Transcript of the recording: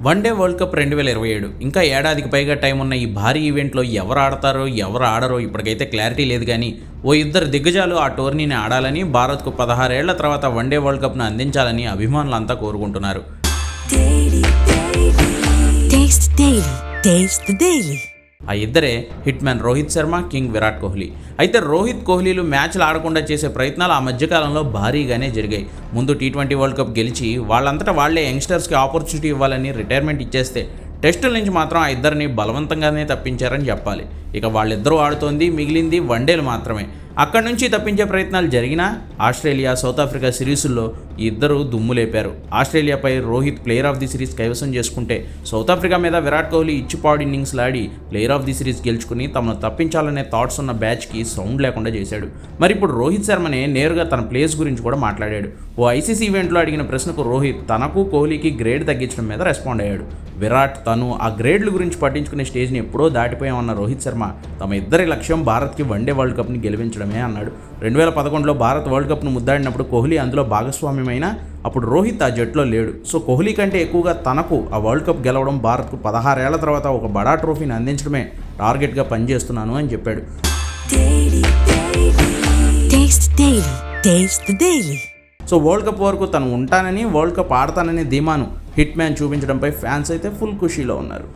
One day world cup 2027 ఇంకా ఏడాదికి పైగా టైం ఉన్న ఈ భారీ ఈవెంట్లో ఎవరు ఆడతారో ఎవరు ఆడరో ఇప్పటికైతే క్లారిటీ లేదు. కానీ ఓ ఇద్దరు దిగ్గజాలు ఆ టోర్నీని ఆడాలని, భారత్కు 16 ఏళ్ల తర్వాత వన్డే వరల్డ్ కప్ను అందించాలని అభిమానులంతా కోరుకుంటున్నారు. ఆ ఇద్దరే hit man Rohit Sharma, king Virat Kohli. అయితే రోహిత్, కోహ్లీలు మ్యాచ్లు ఆడకుండా చేసే ప్రయత్నాలు ఆ మధ్యకాలంలో భారీగానే జరిగాయి. ముందు T20 వరల్డ్ కప్ గెలిచి వాళ్ళంతటా వాళ్లే యంగ్స్టర్స్కి ఆపర్చునిటీ ఇవ్వాలని రిటైర్మెంట్ ఇచ్చేస్తే టెస్టుల నుంచి మాత్రం ఆ ఇద్దరిని బలవంతంగానే తప్పించారని చెప్పాలి. ఇక వాళ్ళిద్దరూ ఆడుతోంది మిగిలింది వన్డేలు మాత్రమే. అక్కడి నుంచి తప్పించే ప్రయత్నాలు జరిగినా ఆస్ట్రేలియా, సౌత్ ఆఫ్రికా సిరీసుల్లో ఈ ఇద్దరు దుమ్ము లేపారు. ఆస్ట్రేలియాపై Rohit player of the series కైవసం చేసుకుంటే, సౌత్ ఆఫ్రికా మీద విరాట్ కోహ్లీ ఇచ్చిపాడు ఇన్నింగ్స్ లాడి ప్లేయర్ ఆఫ్ ది సిరీస్ గెలుచుకుని తమను తప్పించాలనే థాట్స్ ఉన్న బ్యాచ్కి సౌండ్ లేకుండా చేశాడు. మరి ఇప్పుడు రోహిత్ శర్మనే నేరుగా తన ప్లేస్ గురించి కూడా మాట్లాడాడు. ఓ ఐసీసీ ఈవెంట్లో అడిగిన ప్రశ్నకు రోహిత్ తనకు కోహ్లీకి గ్రేడ్ తగ్గించడం మీద రెస్పాండ్ అయ్యాడు. విరాట్, తను ఆ గ్రేడ్ల గురించి పట్టించుకునే స్టేజ్ని ఎప్పుడో దాటిపోయామన్న రోహిత్ శర్మ తమ ఇద్దరి లక్ష్యం భారత్కి వన్డే వరల్డ్ కప్ని గెలిపించడమే అన్నాడు. 2011లో భారత్ వరల్డ్ కప్ను ముద్దాడినప్పుడు కోహ్లీ అందులో భాగస్వామ్యమైనా అప్పుడు రోహిత్ ఆ జట్టులో లేడు. సో కోహ్లీ కంటే ఎక్కువగా తనకు ఆ వరల్డ్ కప్ గెలవడం, భారత్కు 16 ఏళ్ల తర్వాత ఒక బడా ట్రోఫీని అందించడమే టార్గెట్గా పనిచేస్తున్నాను అని చెప్పాడు. సో వరల్డ్ కప్ వరకు తను ఉంటానని, వరల్డ్ కప్ ఆడతానని ధీమాను హిట్ మ్యాన్ చూపించడంపై ఫ్యాన్స్ అయితే ఫుల్ ఖుషీలో ఉన్నారు.